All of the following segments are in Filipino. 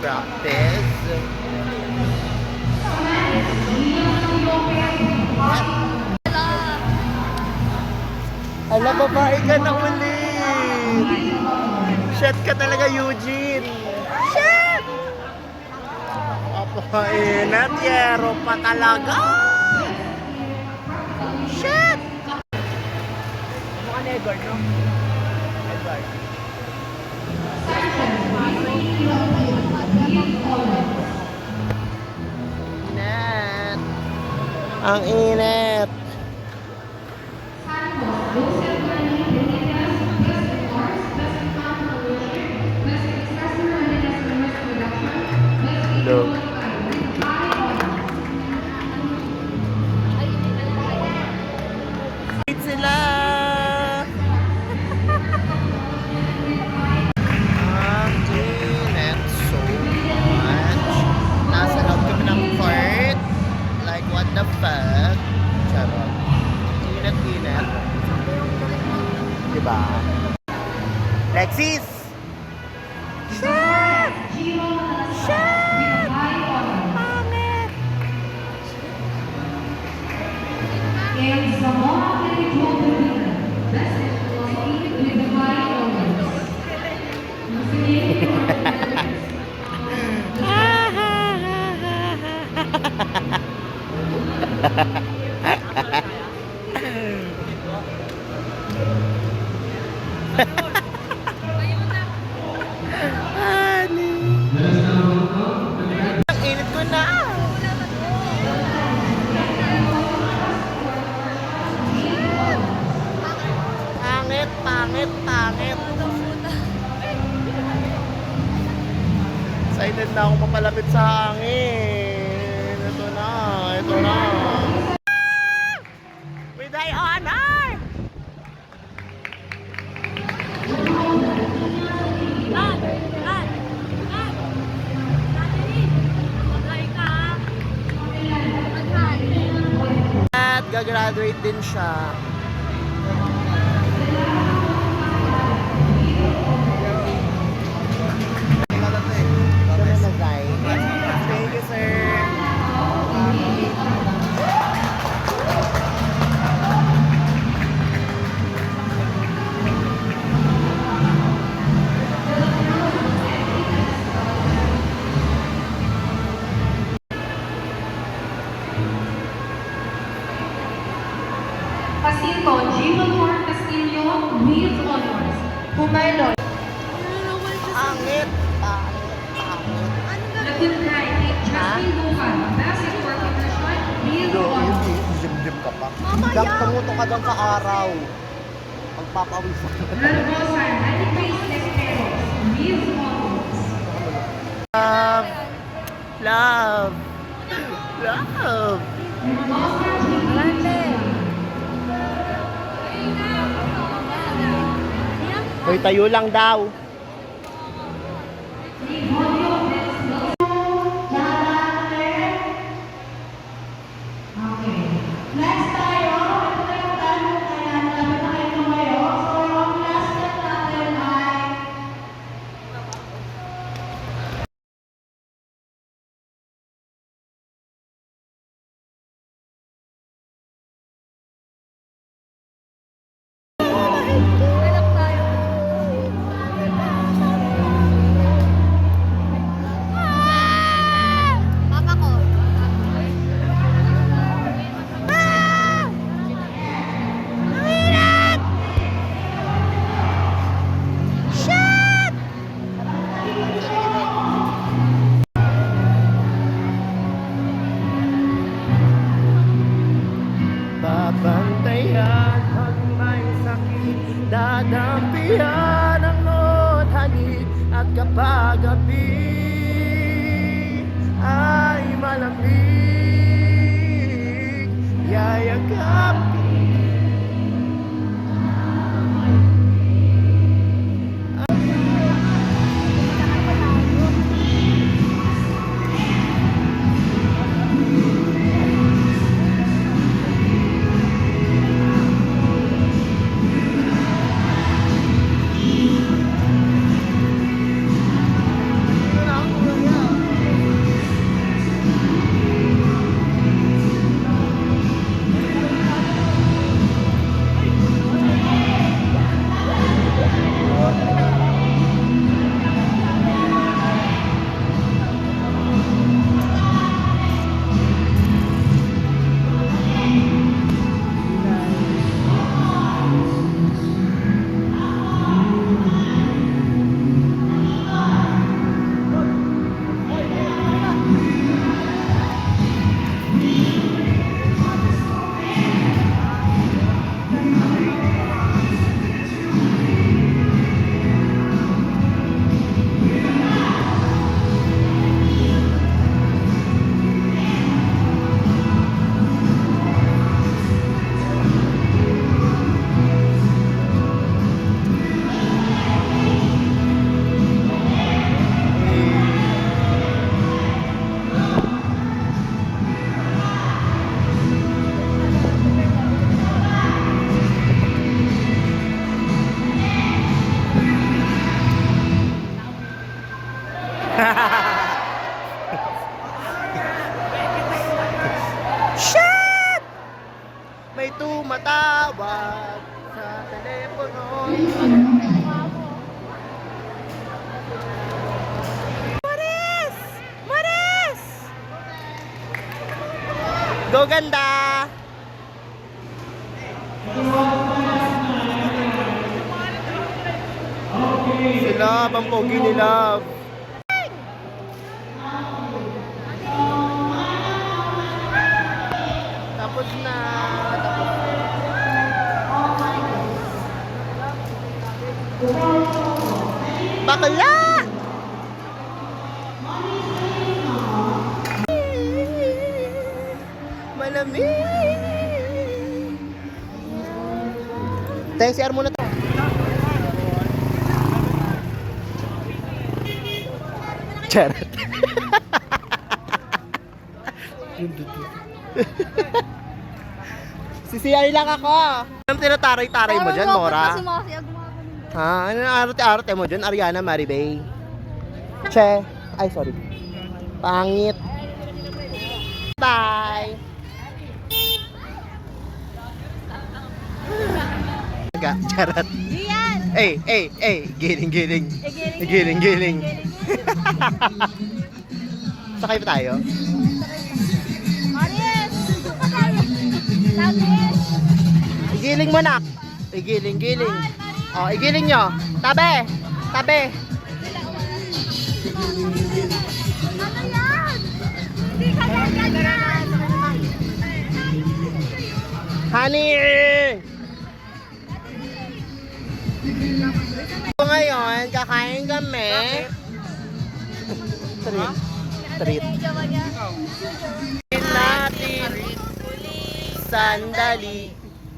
practice. Ala, babae ka na ulit. Shit ka talaga, Eugene. Shit! Apainat, yero pa talaga. Shit! Mukha ni Edward, no? Edward. Init. Ang init. Hello. Wait sila. Ang init so much. Nasa loob kami ng court. Like what the fuck? Charot. Init. Diba? Lexis! Shit! Shit! Pangit! And some more very cool message was with the high owners. Ang init ko na. Pangit. Excited na akong mapalapit sa hangin. Ito na. With thy honor! At gagraduate din siya. Thank you, sir. Pasinto, Gilmore Castillo with honors. Pumaylo. Angit. Nagtutry kay Justin Bukan. Bassett for Peterson with honors. Dim ka pa. Dak tumuto ka doon sa araw. Magpapawis ka. Red Rosa, Annie Grace Esperos with honors. Love. Hoy, tayo lang daw. Next tayo, ito na yung tanong kaya nalapit na kayo tumayo. So, yung last step natin ay Go ganda! Sila, ang pogi ni Love. Tapos na. Bakla! Malamig! Tayo, CR muna to. Charot. CCI lang ako. Anong tinataray-taray mo dyan, Mora? Ha? Ano ang arte-arte mo dyan, Ariana Maribay? Che. Ay, sorry. Pangit. Bye. Charot. Giling. Giling. Sakay pa tayo? Marius! Sabis! Igiling mo, nak. Igiling. O, igiling nyo. Tabi. Ano yan? Hindi ka ganyan! Honey! So, ngayon, kakain kami. Treat. Natin. Sandali.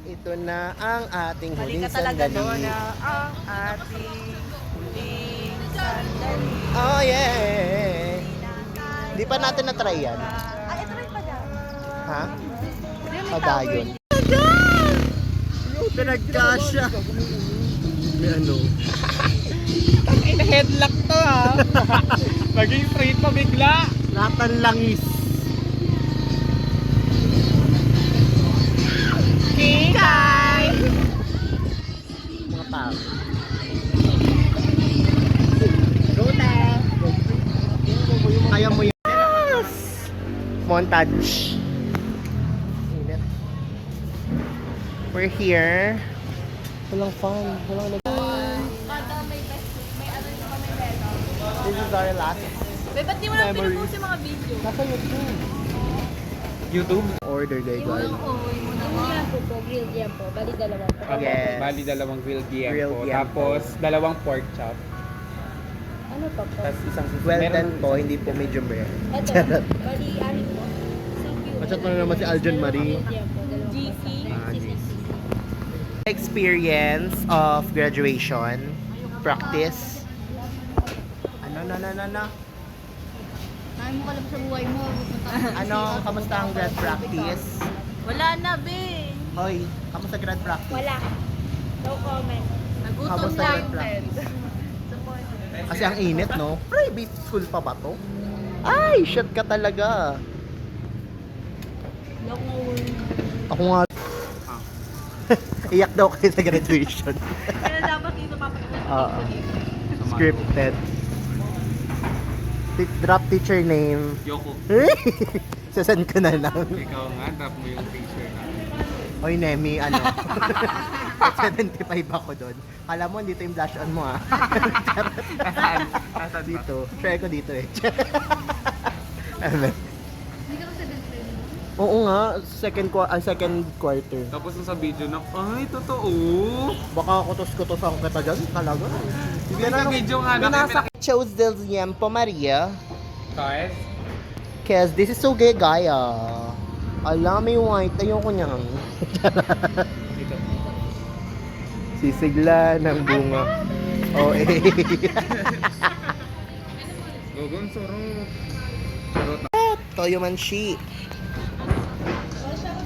Ito na ang ating huling sandali. ang ating huling sandali. Oh yeah. Di pa natin na-try yan. Ay, ito rin pa dyan. Ha? Padayon. Pinagkasya. May ano? Headlock to ha. Naging straight pa bigla. Latan langis. Kikay! Mga tao. Kaya mo yan. Yes! Montage. Init. We're here. Walang fun. Walang This is our last Ba't di mo lang memory. pinupost yung mga video? Nasa YouTube. YouTube? Order guys. Yung yan po, grilled yan po. Bali dalawa po. Yes. Bali dalawang grilled Grilled yempo. yempo. Tapos dalawang pork chop. Ano pa po? Tapos isang Well meron done po, isang- hindi po medium rare. Ito, Charot. bali anin po. Isang view. Machat mo na naman si Aljon Marie. Yan po, dalawang GC. Ah, GC. Experience of graduation. Practice. Ano? Ay mo kalam sa buhay mo. Ano, kamusta ang grad practice? Wala na, be. Hoy, kamusta grad practice? Wala. No comment. Nagutom Kamusta lang. grad practice? Kasi ang init, no? Private school pa ba to? Ay, shit ka talaga. Ako nga. Iyak daw kayo sa graduation. Kaya dapat dito papakita. Oo. Scripted. Drop teacher name. Yoko. Sasend ko na lang. Ikaw nga, drop mo yung picture natin. Oy, Nemi, ano? 75 ako doon. Alam mo, dito yung blush on mo, ah. Nasaan? Nasaan Dito. Share ko dito, eh. Ano? Hindi ka sa ganito. Oo nga, second quarter. Tapos nung sa video na, ay, totoo. Baka kutos-kutosan kita dyan, talaga. Hindi sa video nga, Nasa chose del tiempo, Maria. Guys, Cause this is so gay, gaya. Alam, may white. Ayoko niyang. dito. Sisigla ng bunga. Oh, eh. Gogong soro. Charot na. Toyo manshi.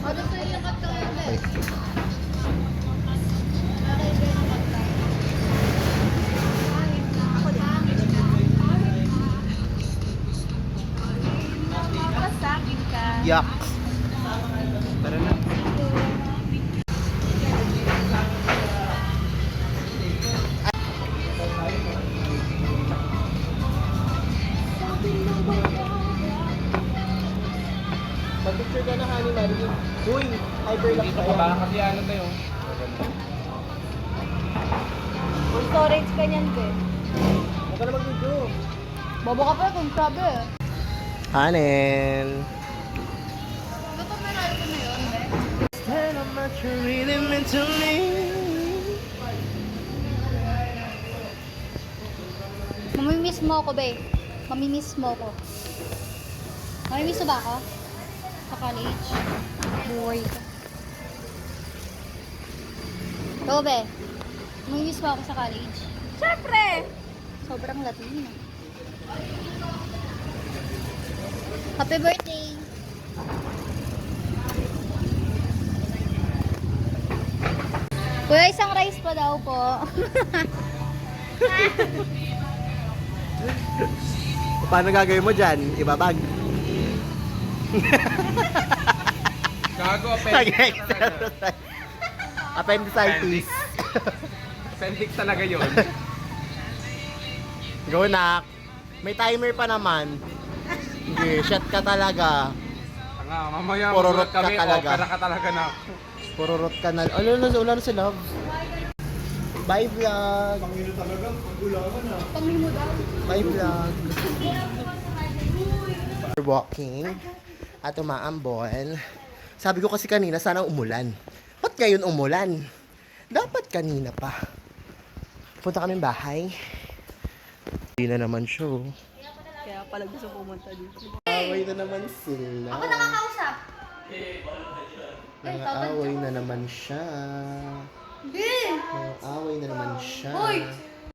Ano sa iyo ka to? Pasakit ka. Yak. Tara na. Mag-picture ka na, honey. Mary. Uy, hyperlock Dito pa ka ba? yan. Kasi ano tayo. Full storage ka niyan, be. Huwag ka na mag-video. Bobo ka pa kung sabi. Hanin. Ito meron ko na yun, be. Tell how much you really meant to me. Mamimiss mo ako, babe. Mamimiss mo ako. Mamimiss mo ba ako? Sa college? Buhay ka. Ikaw, be. Mamimiss mo ako sa college? Siyempre! Sobrang Latino. Happy birthday! Kuya, isang rice pa daw po. Paano gagawin mo dyan? Ibabag. Gago, appendix talaga. Appendicitis. Appendix talaga yun. Go, nak. May timer pa naman. Sige, shot ka talaga. Nga, mamaya Pororot magulat kami, ka talaga. opera ka talaga na. Pururot ka na. Wala na si Love. Bye, vlog. Pamili mo daw. Bye, vlog. We're walking at umaambon. Sabi ko kasi kanina, sana umulan. Ba't ngayon umulan? Dapat kanina pa. Punta kami bahay. Hindi na naman show. Kaya pala gusto pumunta dito. Away na naman sila. Ako nakakausap. Away na naman siya. Din! Away na naman siya. Hoy!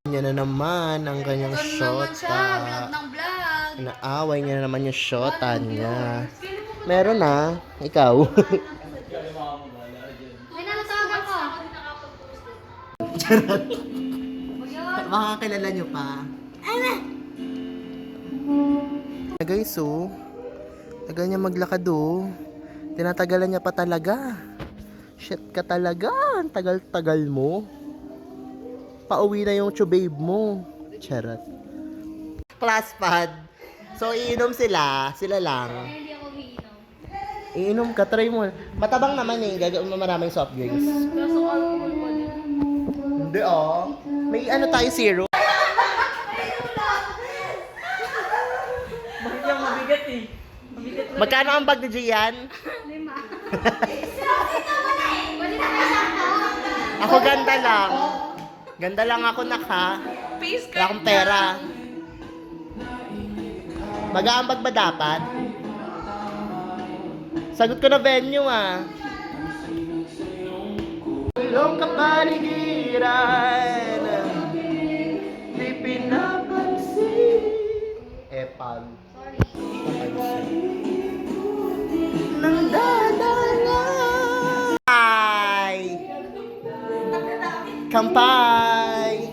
Niya na naman ang kanyang Vlog naman siya. Vlog shota. ng vlog. Naaway niya na naman yung shota niya. Meron na. Ikaw. May natawagan ko. Makakilala niyo pa. Guys, oh. Tagal niya maglakad, oh. Tinatagalan niya pa talaga. Shit ka talaga. Ang tagal-tagal mo. Pauwi na yung chubabe mo. Charot. Class pad. So, iinom sila. Sila lang. Hindi ako umiinom. Iinom ka. Try mo. Matabang naman eh. Gagawin mo maraming soft drinks. Kaso alcohol pa din. Hindi, oh. May ano tayo, zero. Bakit yung mabigat eh? Magkano ang bag ni Gian? 5. Pwede na kayo sakto. Ako ganda lang. Ganda lang ako, naka. Face Wala akong pera. Mag-aambag ba dapat? Sagot ko na venue, ah. Ilong kapaligiran, di pinapansin. Epal. Nang dadala. Ay! Kampay!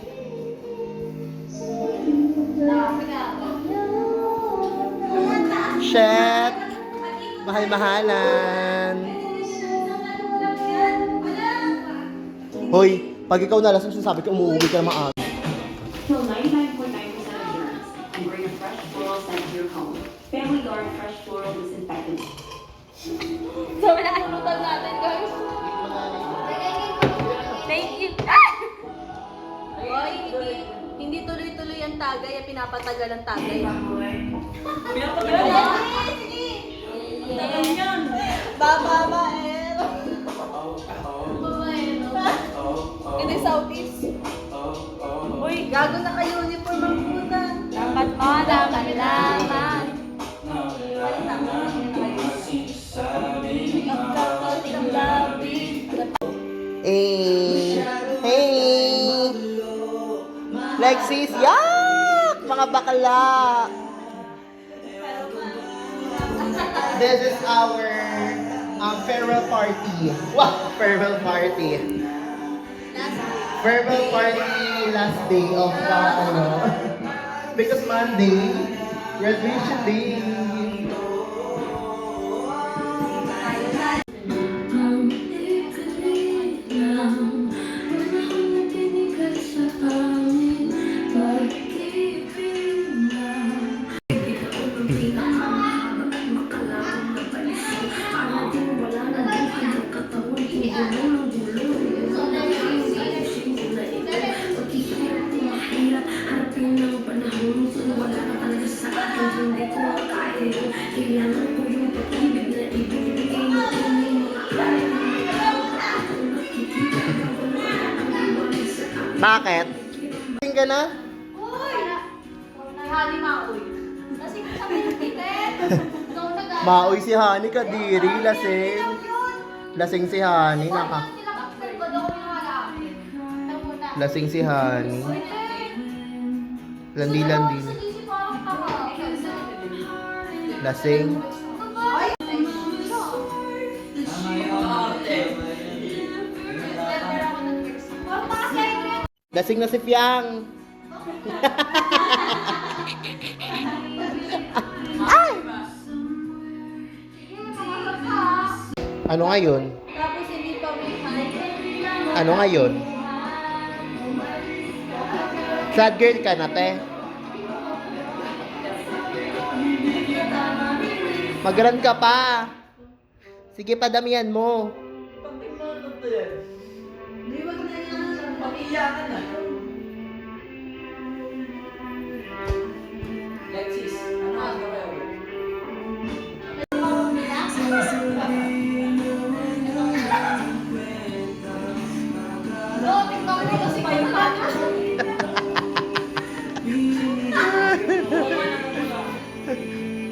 Shit! Mahal-mahalan. Hoy, pag ikaw nalasing, sinasabi ko umuwi ka na maaga. Till 99.9% assurance and bring a fresh floral scent to your home. Family Guard Fresh Floral Disinfectant. So, nakalimutan natin, guys. Thank you. Hoy, hindi tuloy-tuloy ang tagay, at pinapatagal ang tagay. Pinapatagal yan. Bababaer. Hindi Southeast. Uy, gago na kayo, uniform ang puta. Dapat malaman. Hey! Lexis, yak! Mga bakla! This is our farewell party. Wow! Farewell party. Farewell party last day of because Monday, graduation day. Bakit? Tingin ka na? Hali maoy. Lasing ko sa tiket. Doon na guys. Maoy si Honey kadiri, lasing. Lasing si Honey, lasing si Honey. Landi-landi. Lasing. Lasing na si Fiang. Ano ngayon? Tapos hindi pa may high. Ano ngayon? Sad girl ka na, te. Magran ka pa. Sige, padamihan mo.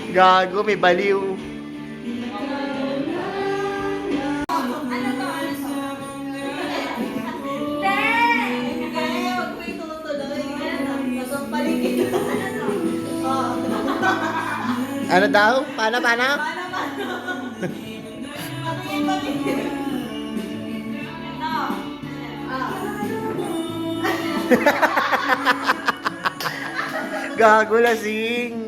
Gago, may baliw. Ano daw? Paano? Gago, lasing.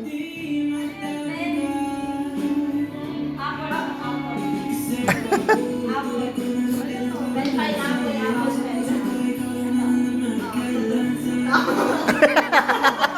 Apple.